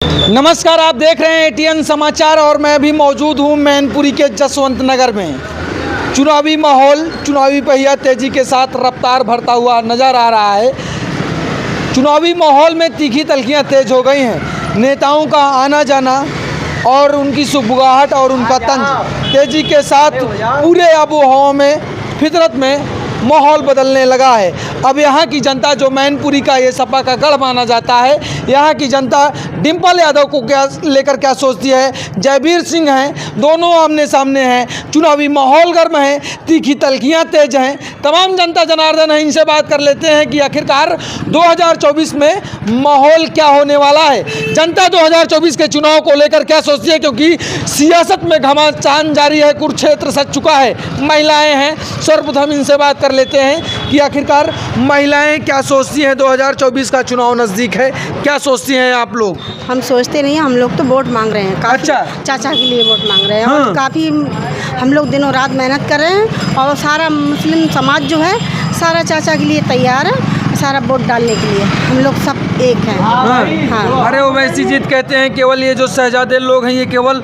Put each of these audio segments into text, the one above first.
नमस्कार, आप देख रहे हैं एटीएन समाचार और मैं भी मौजूद हूं मैनपुरी के जसवंत नगर में। चुनावी माहौल, चुनावी पहिया तेजी के साथ रफ्तार भरता हुआ नज़र आ रहा है। चुनावी माहौल में तीखी तल्खियां तेज हो गई हैं। नेताओं का आना जाना और उनकी सुबुगाहट और उनका तंज तेजी के साथ पूरे आबो हवा में, फितरत में माहौल बदलने लगा है। अब यहाँ की जनता, जो मैनपुरी का ये सपा का गढ़ माना जाता है, यहाँ की जनता डिम्पल यादव को क्या लेकर क्या सोचती है, जयवीर सिंह हैं, दोनों आमने सामने हैं। चुनावी माहौल गर्म है, तीखी तल्खियाँ तेज हैं। तमाम जनता जनार्दन है, इनसे बात कर लेते हैं कि आखिरकार 2024 में माहौल क्या होने वाला है। जनता 2024 के चुनाव को लेकर क्या सोचती है, क्योंकि सियासत में घमासान जारी है, कुरुक्षेत्र सज चुका है। महिलाएँ हैं, सर्वप्रथम इनसे बात कर लेते हैं कि आखिरकार महिलाएं क्या सोचती हैं। 2024 का चुनाव नज़दीक है, क्या सोचती हैं आप लोग? हम सोचते नहीं, हम लोग तो वोट मांग रहे हैं। अच्छा, चाचा के लिए वोट मांग रहे हैं। हाँ। और काफ़ी हम लोग दिनों रात मेहनत कर रहे हैं और सारा मुस्लिम समाज जो है सारा चाचा के लिए तैयार है, सारा वोट डालने के लिए। हम लोग सब एक हैं। हाँ। अरे ओवैसी जीत कहते हैं केवल ये जो शहजादे लोग हैं, ये केवल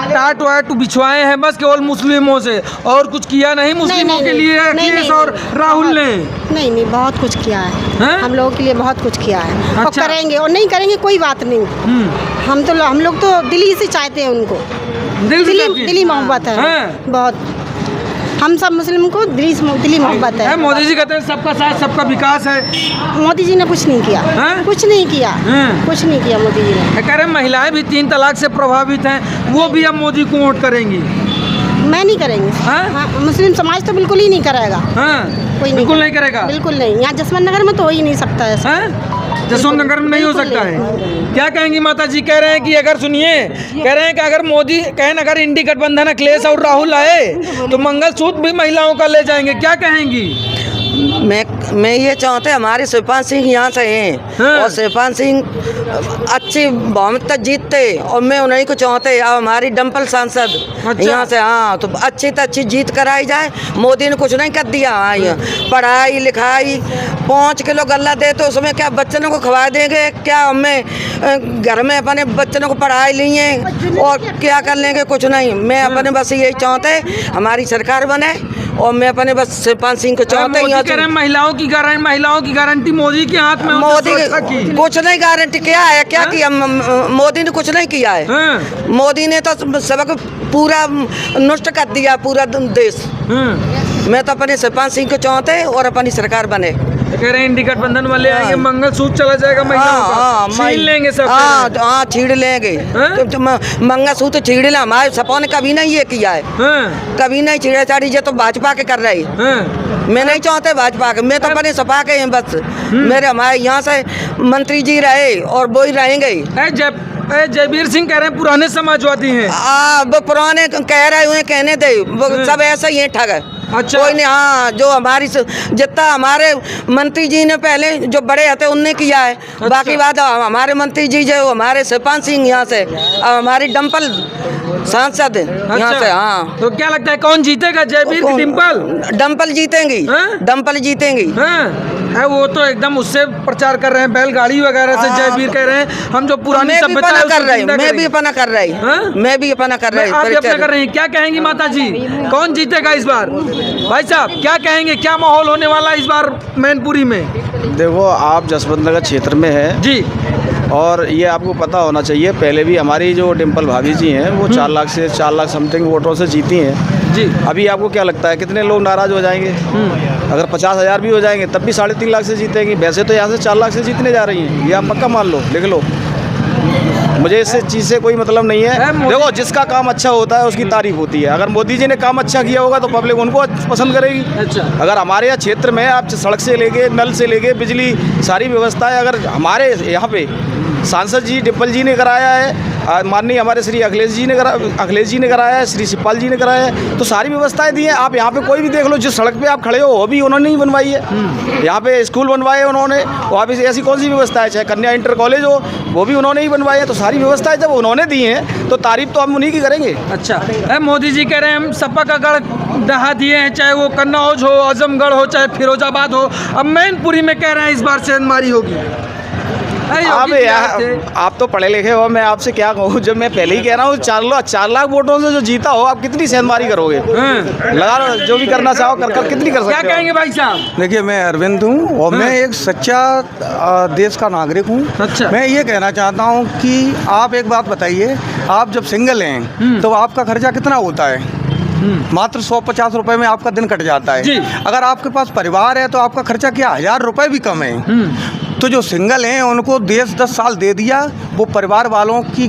टाट वाट बिछवाए हैं बस, केवल मुस्लिमों से, और कुछ किया नहीं मुस्लिमों के लिए अखिलेश और राहुल ने। नहीं, बहुत कुछ किया है। हम लोगों के लिए बहुत कुछ किया है। और अच्छा। करेंगे, और नहीं करेंगे कोई बात नहीं। हम लोग तो दिल्ली से चाहते हैं उनको, दिली मोहब्बत है बहुत। हम सब मुस्लिम को दिली मोहब्बत है। मोदी जी कहते हैं सबका साथ सबका विकास है। मोदी जी ने कुछ नहीं किया, कुछ नहीं किया, कुछ नहीं किया मोदी जी ने। कह रहे हैं महिलाएं भी 3 तलाक से प्रभावित हैं, वो भी अब मोदी को वोट करेंगी। मैं नहीं करेंगे। हाँ, मुस्लिम समाज तो बिल्कुल ही नहीं करेगा। कोई बिल्कुल नहीं करेगा, बिल्कुल नहीं। यहाँ जसवंत नगर में तो हो ही नहीं सकता है। जसवंत नगर में नहीं हो सकता है। क्या कहेंगी माता जी? कह रहे हैं कि अगर सुनिए, कह रहे हैं कि अगर मोदी कहें, अगर इंडी गठबंधन अखिलेश और राहुल आए तो मंगलसूत्र भी महिलाओं का ले जाएंगे, क्या कहेंगी? मैं ये चाहते हमारे शिवपाल सिंह यहाँ से हैं। और शिवपाल सिंह अच्छी बहुमत तक जीतते, और मैं उन्हीं को चाहते। अब हमारी डम्पल सांसद यहाँ से, हाँ, तो अच्छी से अच्छी जीत कराई जाए। मोदी ने कुछ नहीं कर दिया। पढ़ाई लिखाई 5 किलो गल्ला दे तो उसमें क्या बच्चों को खवा देंगे? क्या हमें घर में अपने बच्चों को पढ़ाई लिए और क्या कर लेंगे? कुछ नहीं। मैं अपने बस यही चाहते हमारी सरकार बने, और मैं अपने बस शिवपाल सिंह को चाहते हैं। महिलाओं की गारंटी मोदी के हाथ में। मोदी कुछ नहीं गारंटी क्या है, क्या किया? मोदी ने कुछ नहीं किया है। मोदी ने तो सबक पूरा नष्ट कर दिया, पूरा देश। मैं तो अपने शिवपाल सिंह को चाहते और अपनी सरकार बने। कह रहे हैं इंडी गठबंधन वाले आएंगे, मंगलसूत्र चला जाएगा महिलाओं का, छीन लेंगे सब। हाँ, छीड़ लेंगे। तो मंगलसूत्र छीड़ ले, हमारे सपा ने कभी नहीं ये किया है। कभी नहीं छीड़ा चाड़ी, ये तो भाजपा के कर रही। मैं नहीं चाहते भाजपा के, मैं तो अपने सपा के हैं बस। मेरे हमारे यहाँ से मंत्री जी रहे और वो ही रहेंगे। जयवीर सिंह कह रहे हैं पुराने समाजवादी हैं। वो पुराने कह रहे हुए, कहने दे, वो सब ऐसा ही है, ठग है। अच्छा। कोई नहीं। हाँ, जो हमारी जितना हमारे मंत्री जी ने पहले जो बड़े आते उनने किया है। अच्छा। बाकी बात हमारे मंत्री जी जो हमारे शिवपाल सिंह यहाँ से, अब हमारी डम्पल सांसद यहाँ से। हाँ, तो क्या लगता है कौन जीतेगा, जयवीर की डिम्पल? डम्पल जीतेंगी। डम्पल जीतेंगी। वो तो एकदम उससे प्रचार कर रहे हैं, बैलगाड़ी वगैरह से। जयवीर कह रहे हैं हम जो पुरानी सभ्यता कर रहे हैं, मैं भी अपना कर रही, मैं भी अपना कर रही। आप अपना कर रही हैं। क्या कहेंगी माता जी, कौन जीतेगा इस बार? भाई साहब क्या कहेंगे, क्या माहौल होने वाला है इस बार मैनपुरी में? देखो, आप जसवंत नगर क्षेत्र में है जी, और ये आपको पता होना चाहिए, पहले भी हमारी जो डिम्पल भाभी जी हैं वो 4 लाख समथिंग वोटों से जीती हैं जी। अभी आपको क्या लगता है कितने लोग नाराज़ हो जाएंगे? अगर 50,000 भी हो जाएंगे तब भी 3.5 लाख से जीतेंगी। वैसे तो यहाँ से 4 लाख से जीतने जा रही हैं, ये आप पक्का मान लो, लिख लो। मुझे इस चीज़ से कोई मतलब नहीं है। देखो, जिसका काम अच्छा होता है उसकी तारीफ होती है। अगर मोदी जी ने काम अच्छा किया होगा तो पब्लिक उनको पसंद करेगी। अच्छा। अगर हमारे यहाँ क्षेत्र में आप सड़क से लेके, नल से लेके, बिजली, सारी व्यवस्थाएं अगर हमारे यहाँ पे सांसद जी डिम्पल जी ने कराया है, माननीय हमारे श्री अखिलेश जी ने कराया है, श्री शिवपाल जी ने कराया है, तो सारी व्यवस्थाएं दी हैं। आप यहाँ पे कोई भी देख लो, जिस सड़क पे आप खड़े हो वो भी उन्होंने ही बनवाई है। यहाँ पे स्कूल बनवाए उन्होंने, वहाँ पे ऐसी कौन सी व्यवस्था है? चाहे कन्या इंटर कॉलेज हो, वो भी उन्होंने ही बनवाए है। तो सारी व्यवस्थाएं जब उन्होंने दी हैं तो तारीफ तो हम उन्हीं की करेंगे। अच्छा, मोदी जी कह रहे हैं हम सपा का गढ़ दहा दिए हैं, चाहे वो कन्नौज हो, आजमगढ़ हो, चाहे फिरोजाबाद हो। अब मैनपुरी में कह रहे हैं इस बार सेंधमारी होगी। आप तो पढ़े लिखे हो, मैं आपसे क्या कहूँ, जब मैं पहले ही कह रहा हूँ 4 लाख वोटों से जो जीता हो, आप कितनी सेंधमारी करोगे? लगा लो, जो भी करना चाहो कर कितनी कर सकते हो? क्या कहेंगे भाई साहब? देखिए, मैं अरविंद हूँ और मैं एक सच्चा देश का नागरिक हूँ। अच्छा। मैं ये कहना चाहता हूँ कि आप एक बात बताइए, आप जब सिंगल हैं तो आपका खर्चा कितना होता है? मात्र 150 रुपए में आपका दिन कट जाता है। अगर आपके पास परिवार है तो आपका खर्चा क्या 1000 रुपए भी कम है। तो जो सिंगल हैं उनको देश 10 साल दे दिया, वो परिवार वालों की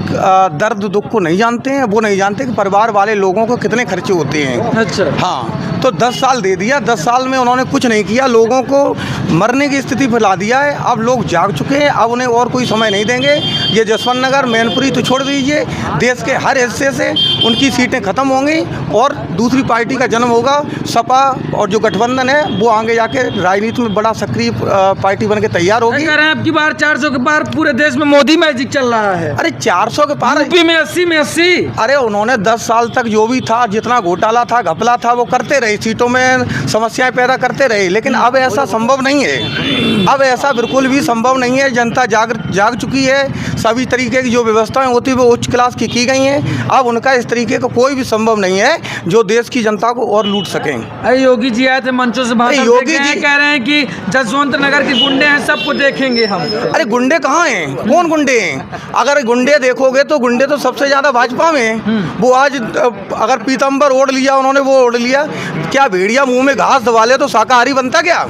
दर्द दुख को नहीं जानते हैं, वो नहीं जानते कि परिवार वाले लोगों को कितने खर्चे होते हैं। अच्छा। हाँ, तो 10 साल दे दिया, 10 साल में उन्होंने कुछ नहीं किया, लोगों को मरने की स्थिति फैला दिया है। अब लोग जाग चुके हैं, अब उन्हें और कोई समय नहीं देंगे। ये जसवंत नगर, मैनपुरी तो छोड़ दीजिए, देश के हर हिस्से से उनकी सीटें खत्म होंगी और दूसरी पार्टी का जन्म होगा। सपा और जो गठबंधन है वो आगे जाके राजनीति में बड़ा सक्रिय पार्टी बन के तैयार होगी। कह रहे हैं अब की बार 400 के पार पूरे देश में मोदी मैजिक चल रहा है। अरे 400 के पार, यूपी में 80 में 80। अरे उन्होंने 10 साल तक जो भी था, जितना घोटाला था, घपला था, वो करते रहे, सीटों में समस्याएं पैदा करते रहे। लेकिन अब ऐसा संभव नहीं है, अब ऐसा बिल्कुल भी संभव नहीं है। जनता जाग चुकी है, सभी तरीके की जो व्यवस्थाएं होती है वो उच्च क्लास की गई हैं। अब उनका इस तरीके का कोई भी संभव नहीं है जो देश की जनता को और लूट सकें। अरे योगी जी आए थे मंचों से भाषण योगी जी कह रहे हैं कि जसवंत नगर के गुंडे हैं, सबको देखेंगे हम। अरे गुंडे कहाँ हैं? कौन गुंडे हैं? अगर गुंडे देखोगे तो गुंडे तो सबसे ज्यादा भाजपा में हैं। वो आज अगर पीतम्बर ओढ़ लिया उन्होंने, वो ओढ़ लिया, क्या भेड़िया मुंह में घास दबा ले तो शाकाहारी बनता क्या?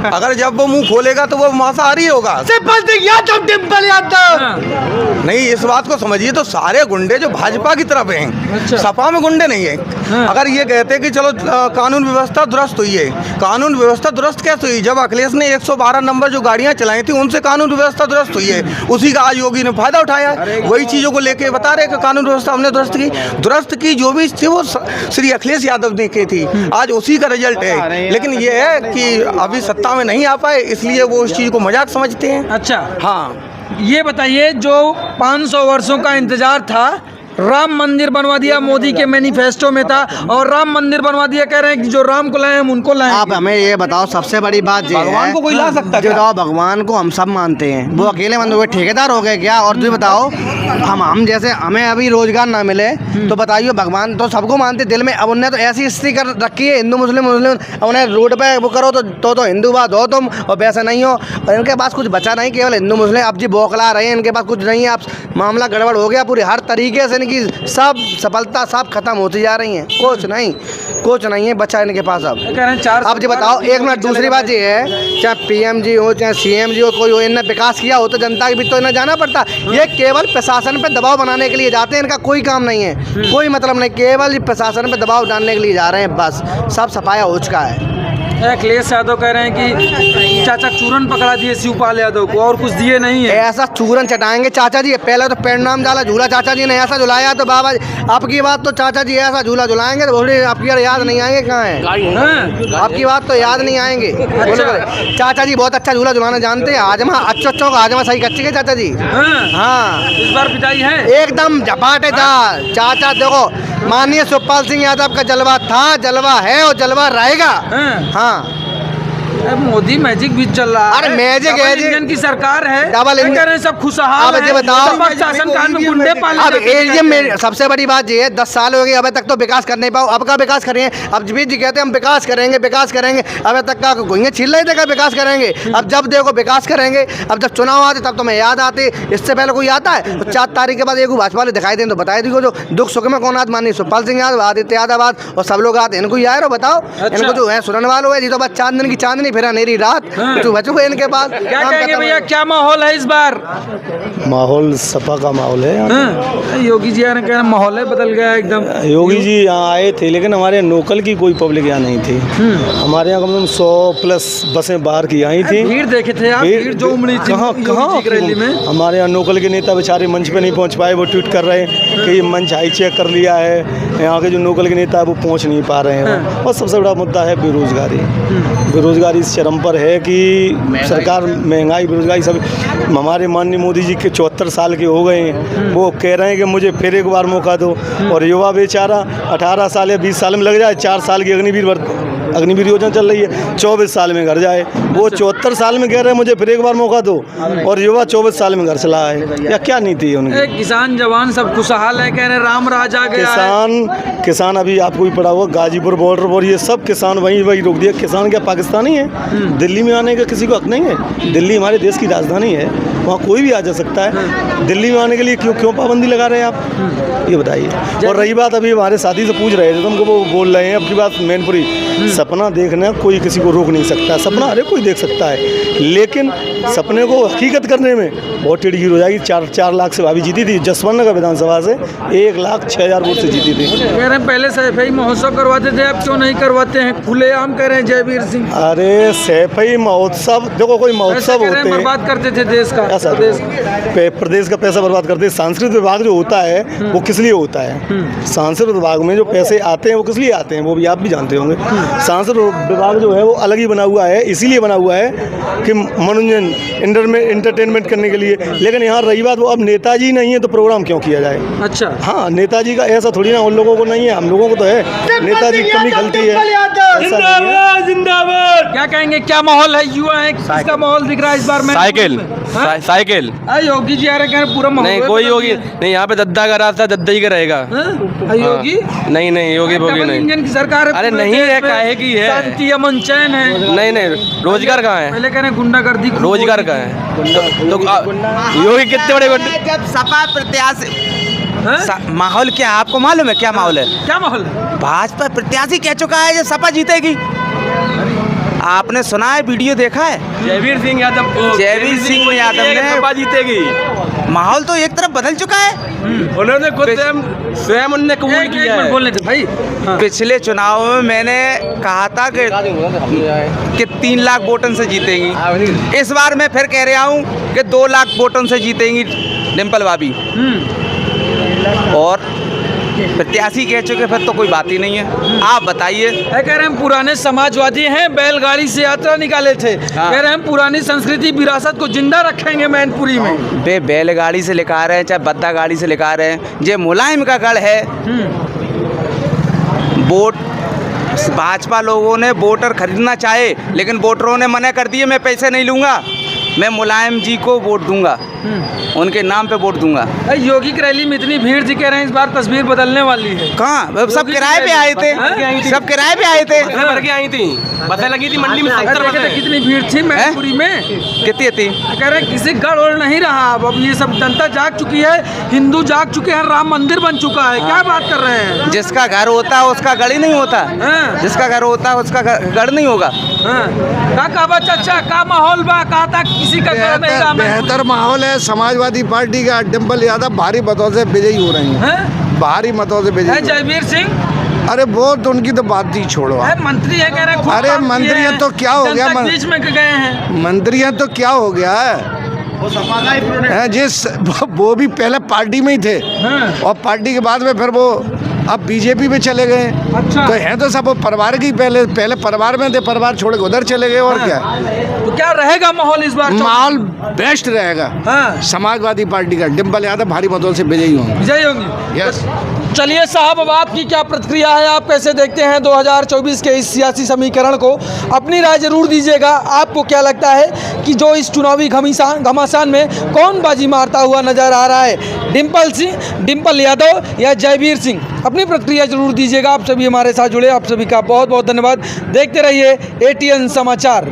अगर जब वो मुंह खोलेगा तो वो मांसाहारी होगा। डिम्पल यादव नहीं, इस बात को समझिए, तो सारे गुंडे जो भाजपा की तरफ हैं। अच्छा। सपा में गुंडे नहीं है। अगर ये कहते हैं कि चलो कानून व्यवस्था दुरुस्त हुई है, कानून व्यवस्था दुरुस्त कैसे हुई? जब अखिलेश ने 112 नंबर जो गाड़ियां चलाई थी उनसे कानून व्यवस्था दुरुस्त हुई है। उसी का आज योगी ने फायदा उठाया। वही चीजों को लेके बता रहे कि कानून व्यवस्था हमने दुरुस्त की जो भी थी वो श्री अखिलेश यादव ने की थी। आज उसी का रिजल्ट है। लेकिन ये है कि अभी सत्ता में नहीं आ पाए, इसलिए वो उस चीज को मजाक समझते हैं। अच्छा, हाँ, ये बताइए, जो 500 वर्षों का इंतजार था, राम मंदिर बनवा दिया, मोदी के मैनिफेस्टो में था, और राम मंदिर बनवा दिया, कह रहे हैं कि जो राम को लाए हम उनको लाए। आप हमें ये बताओ, सबसे बड़ी बात ये भगवान को कोई ला सकता जो क्या? बताओ, भगवान को हम सब मानते हैं, वो अकेले मंदिर, वो ठेकेदार हो गए क्या? और तुम बताओ, हम जैसे हमें अभी रोजगार ना मिले तो बताइए, भगवान तो सबको मानते दिल में। अब उन्हें तो ऐसी स्थिति कर रखी है, हिंदू मुस्लिम, उन्हें रोड पे वो करो तो हिंदूवाद हो तुम, और वैसा नहीं हो। और इनके पास कुछ बचा नहीं, केवल हिंदू मुस्लिम अब जी बौखला रहे हैं, इनके पास कुछ नहीं है। अब मामला गड़बड़ हो गया पूरी, हर तरीके से इनकी सब सफलता सब खत्म होती जा रही हैं। कुछ नहीं है बचा इनके पास। अब कह रहे हैं 400। अब जी बताओ, एक मिनट, दूसरी बात ये है, चाहे पीएम हो चाहे सीएम हो, कोई हो, इनने विकास किया हो तो जनता के बीच तो इन्हें जाना पड़ता। ये केवल प्रशासन पे दबाव बनाने के लिए जाते हैं, इनका कोई काम नहीं है, कोई मतलब नहीं, केवल प्रशासन पे दबाव डालने के लिए जा रहे हैं, बस। सब सफाया हो चुका है। अखिलेश यादव कह रहे हैं कि चाचा चूरन पकड़ा दिए शिवपाल यादव को, और कुछ दिए नहीं है। ऐसा चूरन चटाएंगे चाचा जी। पहले तो पैरनाम डाला झूला चाचा जी ने ऐसा झुलाया, तो बाबा आपकी बात तो चाचा जी ऐसा झूला झुलाएंगे तो बोले आपकी याद नहीं आएंगे। कहाँ है आपकी बात तो याद नहीं आएंगे। चाचा जी बहुत अच्छा झूला झुलाना जानते हैं। हाजमा अच्छों का हाजमा सही कच्चे के चाचा जी। हाँ, इस बार पिटाई है एकदम झपाटेदार। चाचा देखो, माननीय शिवपाल सिंह यादव का जलवा था, जलवा है और जलवा रहेगा। हाँ, मोदी मैजिक भी चल रहा है। अरे मैजिक है, इंजन की सरकार है, डबल इंजन। कह रहे हैं सब खुशहाल है। अब ये बताओ, शासन काल में गुंडे पाले अब जाते थे। ये मेरी सबसे बड़ी बात ये है, 10 साल हो गए अभी तक तो विकास कर नहीं पाओ। अब का विकास करेंगे? अब जी कहते हैं हम विकास करेंगे। अभी तक का घुइयां छील रहे थे का विकास करेंगे। अब जब देखो विकास करेंगे, अब जब चुनाव आते तब तुम्हें याद आते, इससे पहले कोई आता है? तो 4 तारीख के बाद एक भाजपा वाले दिखाई दें तो बताए दी, जो दुख सुख में कौन आते? माननीय शिवपाल सिंह यादव, आदित्य यादव और सब लोग आते, इनको यार हो बताओ। इनको जो है सुनने वालों है जी, तो बस चांदनी की चांदनी फिर अंधेरी रात तो बचो इनके पास। क्या कहेंगे भैया, क्या माहौल है इस बार? माहौल सपा का माहौल है। योगी जी ने कहा माहौल है बदल गया एकदम। योगी जी यहाँ आए थे, लेकिन हमारे लोकल की कोई पब्लिक यहाँ नहीं थी। हमारे यहाँ कम से कम 100+ बसें बाहर की आई थी। भीड़ देखे थे आप? भीड़ जो उमड़ी थी कहाँ रैली में। हमारे यहाँ लोकल के नेता बेचारे मंच पे नहीं पहुँच पाए। वो ट्वीट कर रहे हैं कि ये मंच हाई चेक कर लिया है, यहाँ के जो लोकल के नेता है वो पहुँच नहीं पा रहे हैं। और सबसे बड़ा मुद्दा है बेरोजगारी। बेरोजगारी इस चरम पर है कि सरकार महंगाई बेरोजगारी सब। हमारे माननीय मोदी जी के 74 साल के हो गए हैं, वो कह रहे हैं कि मुझे फिर एक बार मौका दो। और युवा बेचारा 18 साल या 20 साल में लग जाए, 4 साल की अग्निवीर योजना चल रही है, 24 साल में घर जाए। वो 74 साल में कह रहे हैं मुझे फिर एक बार मौका दो, और युवा 24 साल में घर चला है। या क्या नीति है उनकी? किसान जवान सब खुशहाल है, कह रहे राम राज आ गया है। किसान अभी आपको भी पड़ा हुआ गाजीपुर बॉर्डर पर, ये सब किसान वहीं रोक दिया। किसान क्या पाकिस्तानी है? दिल्ली में आने का किसी को हक नहीं है। दिल्ली हमारे देश की राजधानी है, वहाँ कोई भी आ जा सकता है। दिल्ली में आने के लिए क्यों पाबंदी लगा रहे हैं आप, ये बताइए। और रही बात, अभी हमारे साथी से पूछ रहे थे, तुमको वो बोल रहे हैं अब की बात मैनपुरी, सपना देखना कोई किसी को रोक नहीं सकता। सपना हर कोई देख सकता है, लेकिन सपने को हकीकत करने में बहुत टेढ़ी हो जाएगी। 4 लाख से भाभी जीती थी जसवंत नगर विधानसभा से, 1,06,000 वोट से जीती थी। कह रहे हैं पहले सैफई महोत्सव करवाते थे, अब क्यों नहीं करवाते हैं? खुलेआम कह रहे हैं जयवीर सिंह। अरे सैफई महोत्सव, देखो कोई महोत्सव होते हैं, बर्बाद करते थे देश का, प्रदेश का पैसा बर्बाद करते हैं। सांस्कृतिक विभाग जो होता है वो किस लिए होता है? सांस्कृतिक विभाग में जो पैसे आते हैं वो किस लिए आते हैं, वो भी आप भी जानते होंगे। सांस्कृतिक विभाग जो है वो अलग ही बना हुआ है, इसीलिए बना हुआ है कि मनोरंजन इंटरटेनमेंट करने के लिए। लेकिन यहाँ रही बात, वो अब नेताजी नहीं है तो प्रोग्राम क्यों किया जाए? अच्छा, हाँ, नेताजी का ऐसा थोड़ी ना उन लोगों को नहीं है, हम लोगों को तो है। नेताजी की कमी खलती है। जिंदाबाद। क्या कहेंगे, क्या माहौल है? युवा है, किसका माहौल दिख रहा है इस बार में? साइकिल योगी जी आ रहे हैं, पूरा माहौल नहीं, कोई योगी नहीं, यहाँ पे दद्दा का रास्ता दद्दा ही का रहेगा। योगी नहीं, योगी बोगी नहीं, इंजन की सरकार है। अरे नहीं है, काहे की है? शांति अमन चैन है। नहीं, रोजगार कहाँ है? पहले कह रहे गुंडागर्दी, रोजगार कहाँ है? तो योगी कितने बड़े जब सपा प्रत्याशी माहौल क्या आपको मालूम है? क्या माहौल है? क्या माहौल है? भाजपा प्रत्याशी कह चुका है जो सपा जीतेगी। आपने सुना है, वीडियो देखा है? जयवीर सिंह यादव ने सपा जीतेगी। माहौल तो एक तरफ बदल चुका है। उन्होंने खुद स्वयं उन्होंने कबूल किया है। बोलने थे भाई। पिछले चुनाव में मैंने कहा था कि 3 लाख वोटों से जीतेंगी। इस बार मैं फिर कह रहा हूँ कि 2 लाख वोटों से जीतेंगी डिम्पल भाभी। और प्रत्याशी कह चुके, फिर तो कोई बात ही नहीं है। आप बताइए। कह रहे हैं पुराने समाजवादी हैं, बैलगाड़ी से यात्रा निकाले थे। हाँ। कह रहे हैं पुरानी संस्कृति विरासत को जिंदा रखेंगे मैनपुरी में। बैलगाड़ी से लेकर आ रहे हैं, चाहे बद्दा गाड़ी से लेकर आ रहे हैं, ये मुलायम का गढ़ है। वोट भाजपा लोगों ने वोटर खरीदना चाहे, लेकिन वोटरों ने मना कर दिए, मैं पैसे नहीं लूँगा, मैं मुलायम जी को वोट दूंगा, उनके नाम पे वोट दूंगा। योगी की रैली में इतनी भीड़ थी, कह रहे हैं इस बार तस्वीर बदलने वाली है। कहाँ? सब किराए पे आए थे, सब किराए पे आए थे। आई थी, बसें लगी थी मंडी में, 70 बसें। कितनी भीड़ थी मैनपुरी में? कितनी थी? कह रहे हैं किसी गड़बड़ नहीं रहा। अब ये सब जनता जाग चुकी है, हिंदू जाग चुके हैं, राम मंदिर बन चुका है। क्या बात कर रहे हैं? जिसका घर होता है उसका गढ़ ही नहीं होता। जिसका घर होता है उसका गढ़ नहीं होगा। का चाचा का माहौल बा, कहा था किसी का घर नहीं रहा। बेहतर माहौल है। समाजवादी पार्टी का डिम्पल यादव भारी मतों से विजयी हो रही हैं। भारी मतों से विजयी। जयवीर सिंह, अरे वो तो उनकी तो बात ही छोड़ो। मंत्री है, कह रहे हैं। अरे मंत्री है तो क्या हो गया? बीच में गए हैं मंत्री है तो क्या हो गया है? जिस वो भी पहले पार्टी में ही थे, और पार्टी के बाद में फिर वो अब बीजेपी में चले गए। अच्छा। तो हैं तो सब परिवार की, पहले परिवार में थे, परिवार छोड़ के उधर चले गए। और क्या तो क्या रहेगा माहौल इस बार? माहौल बेस्ट रहेगा। समाजवादी पार्टी का डिम्पल यादव भारी मतों से विजयी होंगे। यस। चलिए साहब, अब आपकी क्या प्रतिक्रिया है? आप कैसे देखते हैं 2024 के इस सियासी समीकरण को? अपनी राय जरूर दीजिएगा। आपको क्या लगता है कि जो इस चुनावी घमासान में कौन बाजी मारता हुआ नजर आ रहा है, डिम्पल यादव या जयवीर सिंह? अपनी प्रतिक्रिया जरूर दीजिएगा। आप सभी हमारे साथ जुड़े, आप सभी का बहुत बहुत धन्यवाद। देखते रहिए ATN समाचार।